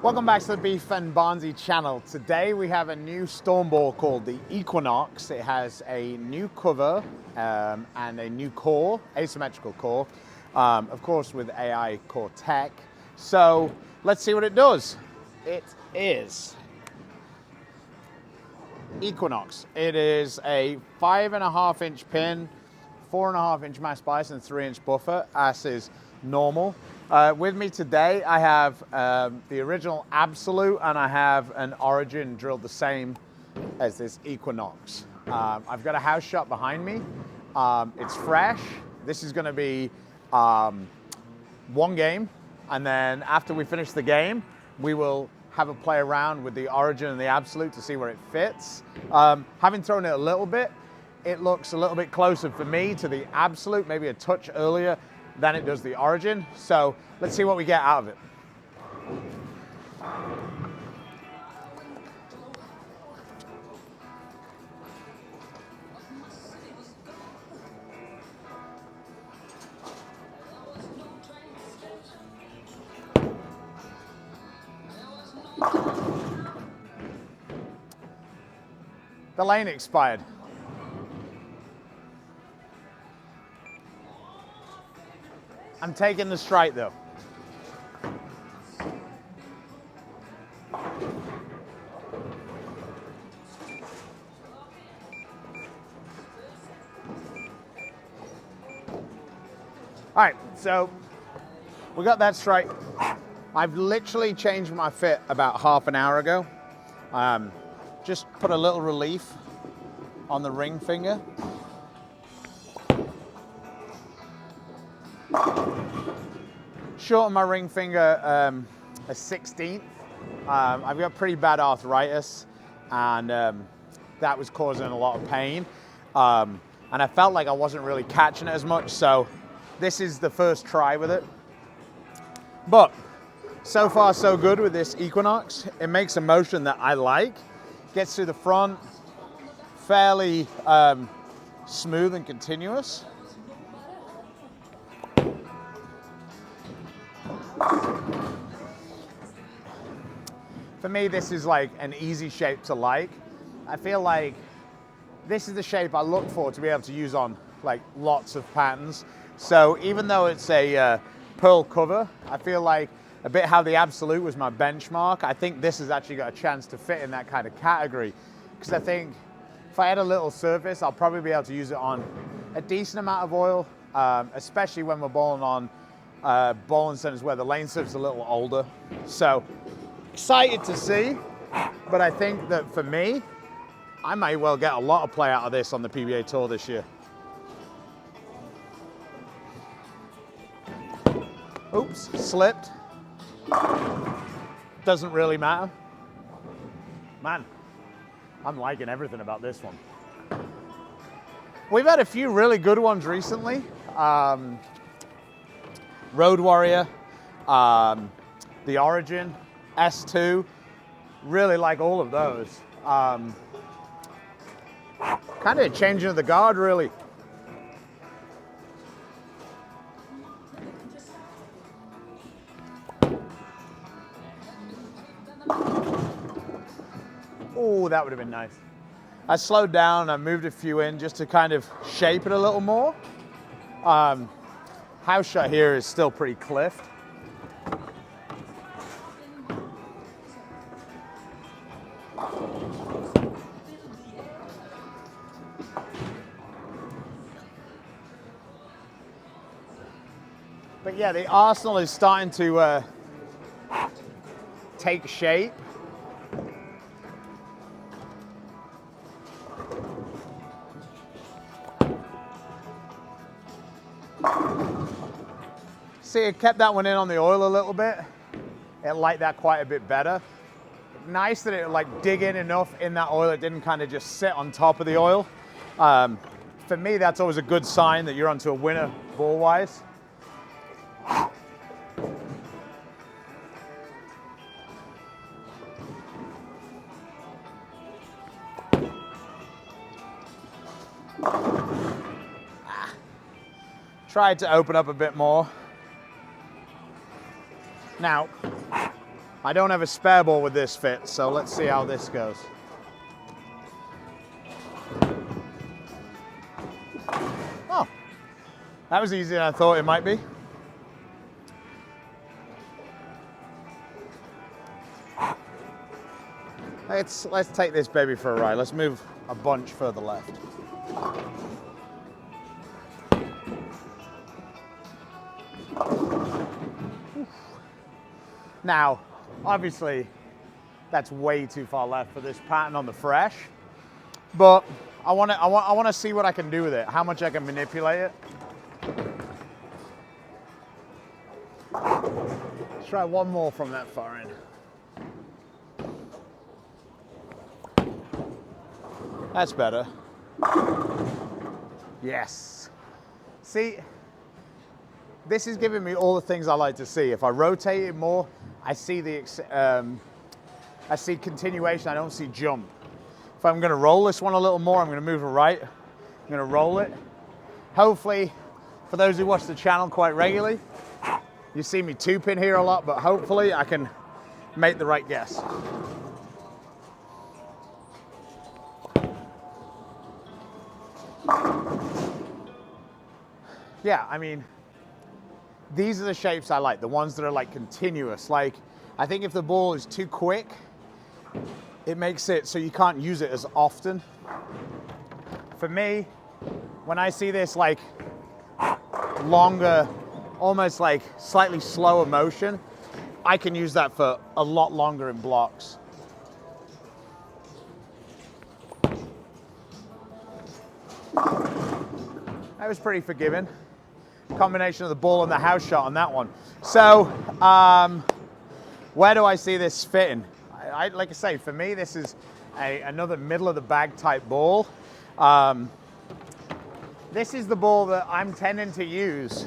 Welcome back to the BArnzy channel. Today we have a new storm ball called the Equinox. It has a new cover and a new core, asymmetrical core, of course with AI core tech. So let's see what it does. It is Equinox. It is a 5.5 inch pin, 4.5 inch mass bias and 3-inch buffer, as is normal. With me today, I have the original Absolute and I have an Origin drilled the same as this Equinox. I've got a house shot behind me. It's fresh. This is going to be one game, and then after we finish the game, we will have a play around with the Origin and the Absolute to see where it fits. Having thrown it a little bit, it looks a little bit closer for me to the Absolute, maybe a touch earlier than it does the Origin. So let's see what we get out of it. The lane expired. I'm taking the strike though. All right, so we got that strike. I've literally changed my fit about half an hour ago. Just put a little relief on the ring finger. Shorten my ring finger a 1/16. I've got pretty bad arthritis, and that was causing a lot of pain. And I felt like I wasn't really catching it as much, so this is the first try with it. But so far so good with this Equinox. It makes a motion that I like. Gets to the front, fairly smooth and continuous. For me, this is like an easy shape to like. I feel like this is the shape I look for to be able to use on like lots of patterns. So even though it's a pearl cover, I feel like a bit how the Absolute was my benchmark. I think this has actually got a chance to fit in that kind of category, because I think if I had a little surface, I'll probably be able to use it on a decent amount of oil, especially when we're bowling on bowling centers where the lane surface is a little older. So excited to see, but I think that for me, I may well get a lot of play out of this on the PBA Tour this year. Oops, slipped. Doesn't really matter. Man, I'm liking everything about this one. We've had a few really good ones recently. Road Warrior, the Origin, S2, really like all of those. Kind of a changing of the guard, really. Oh, that would have been nice. I slowed down, I moved a few in just to kind of shape it a little more. House shot here is still pretty cliffed. But yeah, the arsenal is starting to take shape. See, it kept that one in on the oil a little bit. It liked that quite a bit better. Nice that it like dig in enough in that oil. It didn't kind of just sit on top of the oil. For me, that's always a good sign that you're onto a winner ball-wise. Tried to open up a bit more. Now, I don't have a spare ball with this fit, so let's see how this goes. Oh, that was easier than I thought it might be. Let's take this baby for a ride. Let's move a bunch further left. Now, obviously, that's way too far left for this pattern on the fresh, but I want to see what I can do with it, how much I can manipulate it. Let's try one more from that far end. That's better. Yes. See, this is giving me all the things I like to see. If I rotate it more, I see I see continuation. I don't see jump. If I'm going to roll this one a little more, I'm going to move it right. I'm going to roll it. Hopefully, for those who watch the channel quite regularly, you see me two-pin here a lot, but hopefully I can make the right guess. Yeah, I mean, these are the shapes I like, the ones that are like continuous. Like, I think if the ball is too quick, it makes it so you can't use it as often. For me, when I see this like longer, almost like slightly slower motion, I can use that for a lot longer in blocks. That was pretty forgiving. Combination of the ball and the house shot on that one. So, where do I see this fitting? Like I say, for me, this is another middle of the bag type ball. This is the ball that I'm tending to use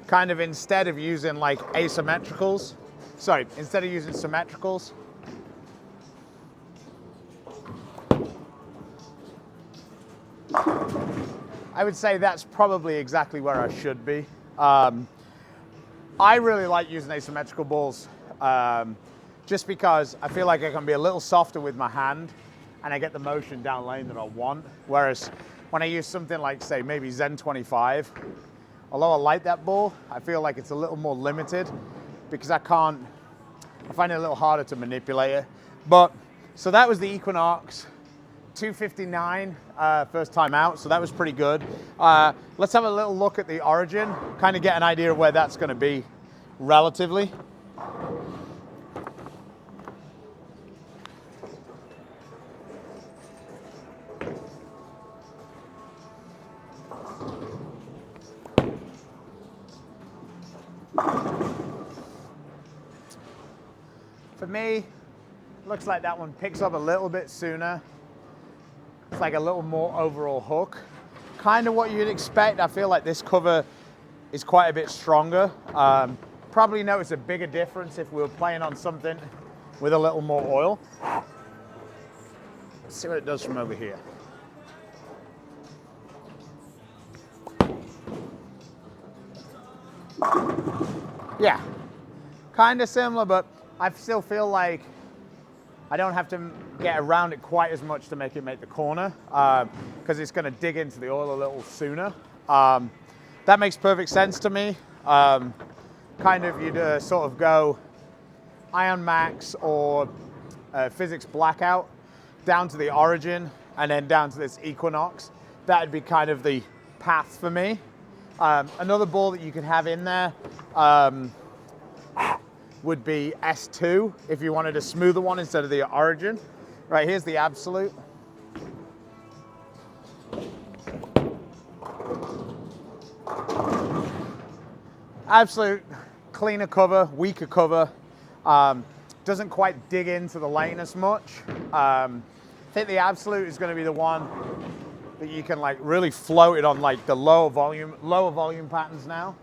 kind of instead of using like asymmetricals. Sorry, instead of using symmetricals. I would say that's probably exactly where I should be. I really like using asymmetrical balls just because I feel like I can be a little softer with my hand and I get the motion down lane that I want. Whereas when I use something like, say, maybe Zen 25, although I like that ball, I feel like it's a little more limited because I find it a little harder to manipulate it. But, so that was the Equinox 259 first time out, so that was pretty good. Let's have a little look at the Origin, kind of get an idea of where that's going to be relatively. For me, looks like that one picks up a little bit sooner. It's like a little more overall hook. Kind of what you'd expect. I feel like this cover is quite a bit stronger. Probably notice a bigger difference if we were playing on something with a little more oil. Let's see what it does from over here. Yeah, kind of similar, but I still feel like I don't have to get around it quite as much to make the corner because it's going to dig into the oil a little sooner. That makes perfect sense to me. Kind of you'd sort of go Iron Max or Physics Blackout down to the Origin and then down to this Equinox. That'd be kind of the path for me. Another ball that you could have in there would be S2 if you wanted a smoother one instead of the Origin. Right, here's the Absolute. Absolute, cleaner cover, weaker cover. Doesn't quite dig into the lane as much. I think the Absolute is going to be the one that you can like really float it on like the lower volume patterns now.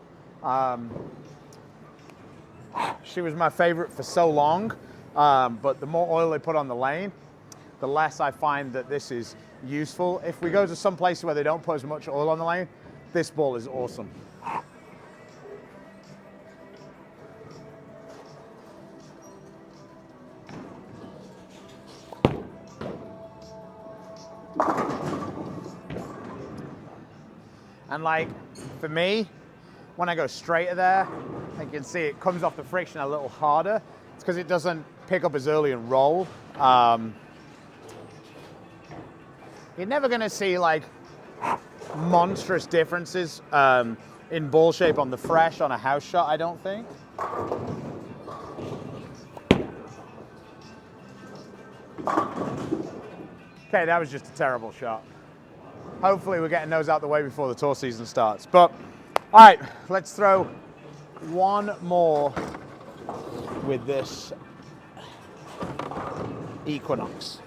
She was my favorite for so long, but the more oil they put on the lane, the less I find that this is useful. If we go to some place where they don't put as much oil on the lane, this ball is awesome. And like, for me, when I go straight to there, you can see it comes off the friction a little harder. It's because it doesn't pick up as early and roll. You're never gonna see like monstrous differences in ball shape on the fresh on a house shot, I don't think. Okay, that was just a terrible shot. Hopefully we're getting those out the way before the tour season starts. But, all right, let's throw one more with this Equinox.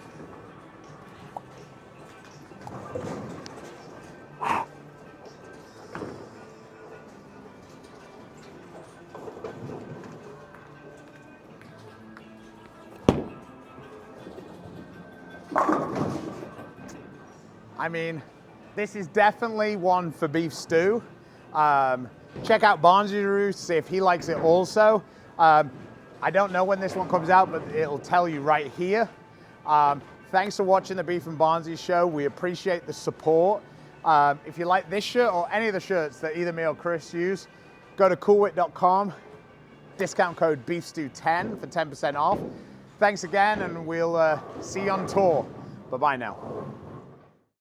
I mean, this is definitely one for beef stew. Check out BArnzy review to see if he likes it also. I don't know when this one comes out, but it'll tell you right here. Thanks for watching the Beef and BArnzy show. We appreciate the support. If you like this shirt or any of the shirts that either me or Chris use, go to coolwit.com, discount code BEEFSTEW10 for 10% off. Thanks again, and we'll see you on tour. Bye-bye now.